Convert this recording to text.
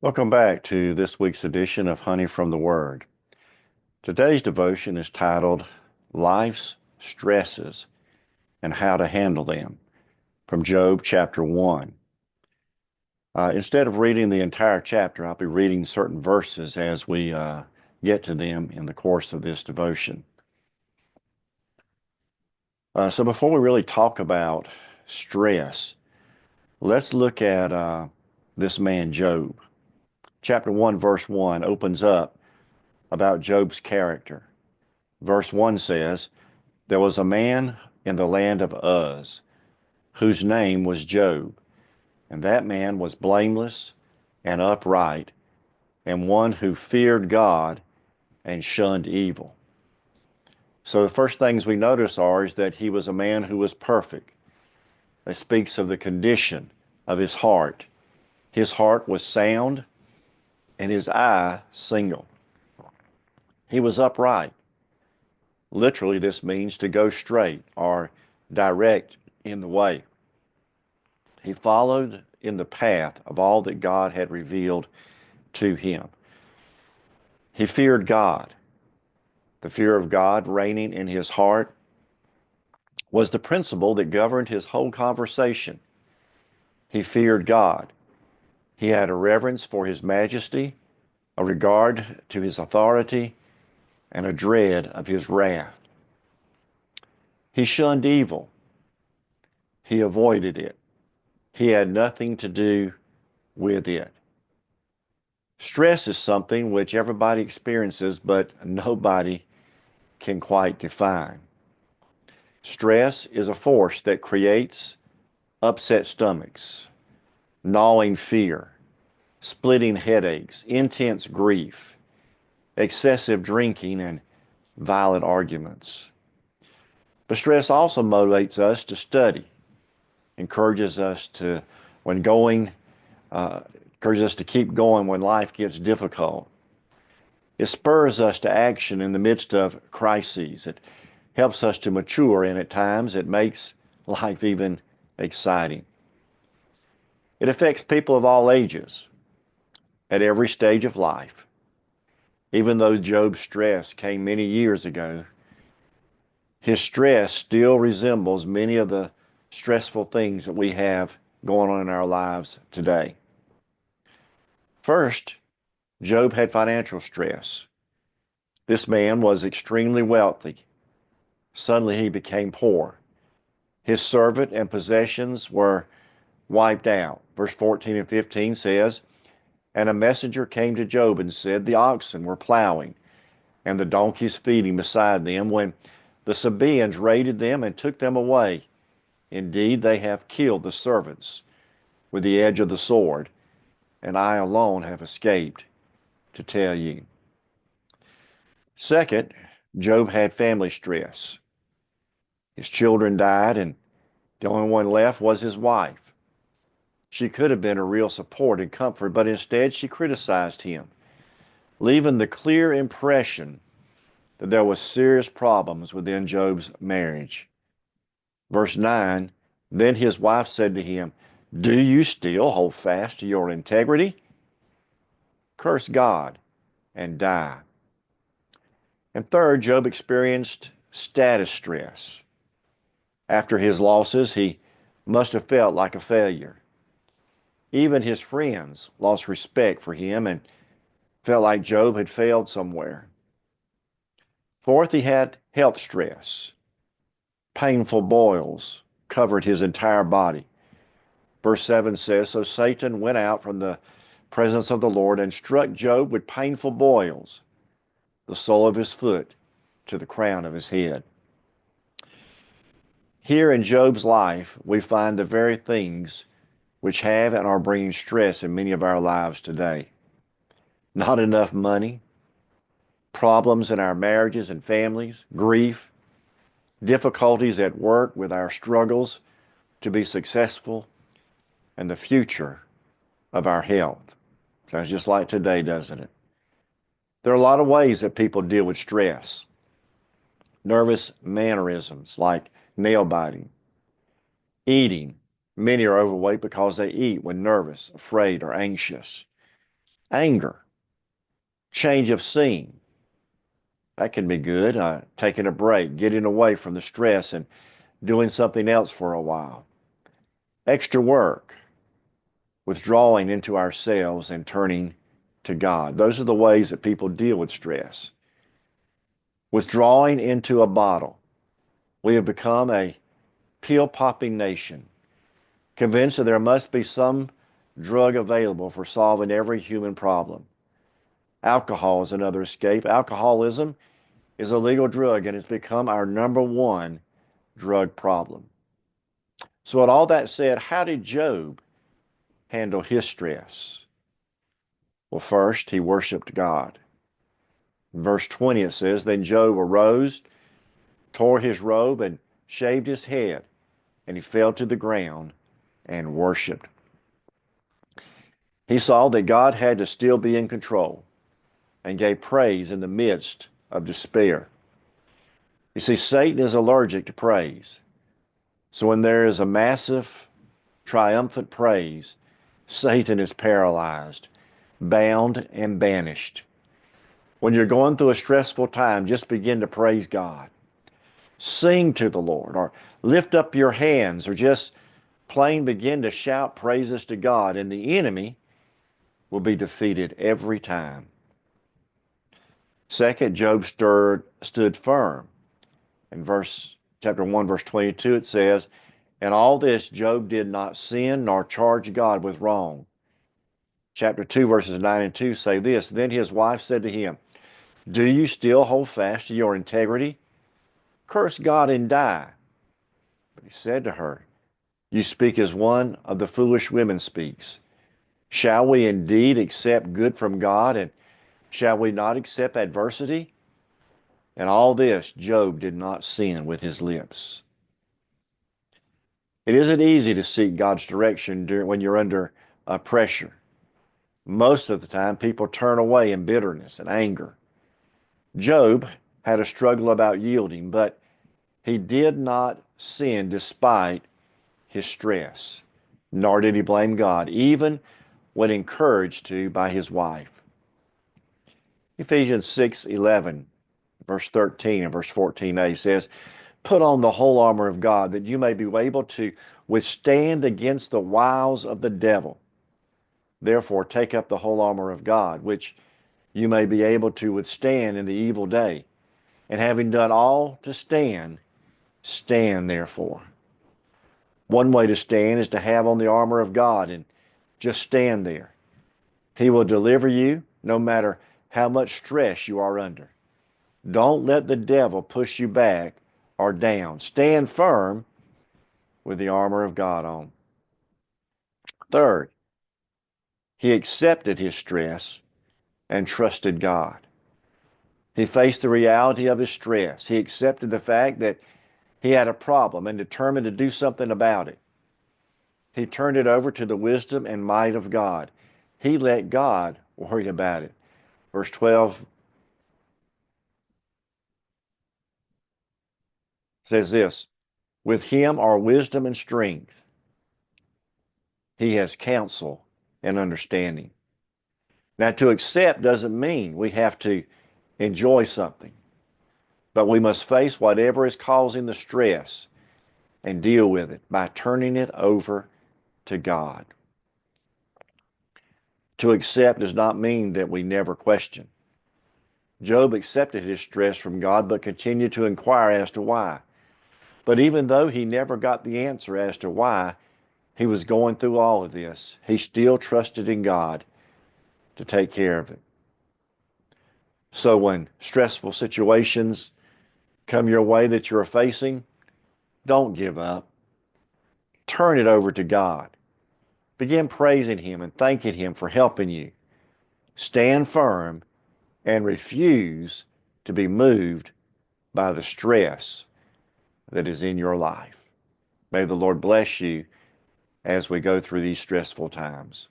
Welcome back to this week's edition of Honey from the Word. Today's devotion is titled Life's Stresses and How to Handle Them from Job chapter 1. Instead of reading the entire chapter, I'll be reading certain verses as we get to them in the course of this devotion. So before we really talk about stress, let's look at this man Job. Chapter 1, verse 1 opens up about Job's character. Verse 1 says, There was a man in the land of Uz, whose name was Job, and that man was blameless and upright, and one who feared God and shunned evil. So the first things we notice is that he was a man who was perfect. It speaks of the condition of his heart. His heart was sound, and his eye single. He was upright. Literally, this means to go straight or direct in the way. He followed in the path of all that God had revealed to him. He feared God. The fear of God reigning in his heart was the principle that governed his whole conversation. He feared God. He had a reverence for his majesty, a regard to his authority, and a dread of his wrath. He shunned evil. He avoided it. He had nothing to do with it. Stress is something which everybody experiences, but nobody can quite define. Stress is a force that creates upset stomachs, gnawing fear, splitting headaches, intense grief, excessive drinking, and violent arguments. But stress also motivates us to study, encourages us to, when going, encourages us to keep going when life gets difficult. It spurs us to action in the midst of crises. It helps us to mature, and at times it makes life even exciting. It affects people of all ages, at every stage of life. Even though Job's stress came many years ago, his stress still resembles many of the stressful things that we have going on in our lives today. First, Job had financial stress. This man was extremely wealthy. Suddenly he became poor. His servant and possessions were wiped out. Verse 14 and 15 says, And a messenger came to Job and said, The oxen were plowing, and the donkeys feeding beside them, when the Sabaeans raided them and took them away. Indeed, they have killed the servants with the edge of the sword, and I alone have escaped to tell you. Second, Job had family stress. His children died, and the only one left was his wife. She could have been a real support and comfort, but instead she criticized him, leaving the clear impression that there was serious problems within Job's marriage. Verse 9, Then his wife said to him, Do you still hold fast to your integrity? Curse God and die. And third, Job experienced status stress. After his losses, he must have felt like a failure. Even his friends lost respect for him and felt like Job had failed somewhere. Fourth, he had health stress. Painful boils covered his entire body. Verse 7 says, So Satan went out from the presence of the Lord and struck Job with painful boils, the sole of his foot to the crown of his head. Here in Job's life, we find the very things which have and are bringing stress in many of our lives today. Not enough money, problems in our marriages and families, grief, difficulties at work with our struggles to be successful, and the future of our health. Sounds just like today, doesn't it? There are a lot of ways that people deal with stress. Nervous mannerisms like nail biting, eating. Many are overweight because they eat when nervous, afraid, or anxious. Anger, change of scene. That can be good. Taking a break, getting away from the stress and doing something else for a while. Extra work, withdrawing into ourselves and turning to God. Those are the ways that people deal with stress. Withdrawing into a bottle. We have become a pill-popping nation, convinced that there must be some drug available for solving every human problem. Alcohol is another escape. Alcoholism is a legal drug and it's become our number one drug problem. So with all that said, how did Job handle his stress? Well, first, he worshiped God. In verse 20, it says, Then Job arose, tore his robe, and shaved his head, and he fell to the ground and worshiped. He saw that God had to still be in control and gave praise in the midst of despair. You see, Satan is allergic to praise. So when there is a massive, triumphant praise, Satan is paralyzed, bound, and banished. When you're going through a stressful time, just begin to praise God. Sing to the Lord, or lift up your hands, or just plain begin to shout praises to God, and the enemy will be defeated every time. Second, Job stood firm. In chapter 1, verse 22, it says, In all this Job did not sin nor charge God with wrong. Chapter 2, verses 9 and 2 say this, Then his wife said to him, Do you still hold fast to your integrity? Curse God and die. But he said to her, You speak as one of the foolish women speaks. Shall we indeed accept good from God, and shall we not accept adversity? And all this, Job did not sin with his lips. It isn't easy to seek God's direction when you're under pressure. Most of the time, people turn away in bitterness and anger. Job had a struggle about yielding, but he did not sin despite his stress, nor did he blame God, even when encouraged to by his wife. Ephesians 6:11, verse 13 and verse 14a says, Put on the whole armor of God, that you may be able to withstand against the wiles of the devil. Therefore, take up the whole armor of God, which you may be able to withstand in the evil day. And having done all to stand, stand therefore. One way to stand is to have on the armor of God and just stand there. He will deliver you no matter how much stress you are under. Don't let the devil push you back or down. Stand firm with the armor of God on. Third, he accepted his stress and trusted God. He faced the reality of his stress. He accepted the fact that he had a problem and determined to do something about it. He turned it over to the wisdom and might of God. He let God worry about it. Verse 12 says this, With him are wisdom and strength. He has counsel and understanding. Now, to accept doesn't mean we have to enjoy something, but we must face whatever is causing the stress and deal with it by turning it over to God. To accept does not mean that we never question. Job accepted his stress from God, but continued to inquire as to why. But even though he never got the answer as to why he was going through all of this, he still trusted in God to take care of it. So when stressful situations come your way that you're facing, don't give up. Turn it over to God. Begin praising Him and thanking Him for helping you. Stand firm and refuse to be moved by the stress that is in your life. May the Lord bless you as we go through these stressful times.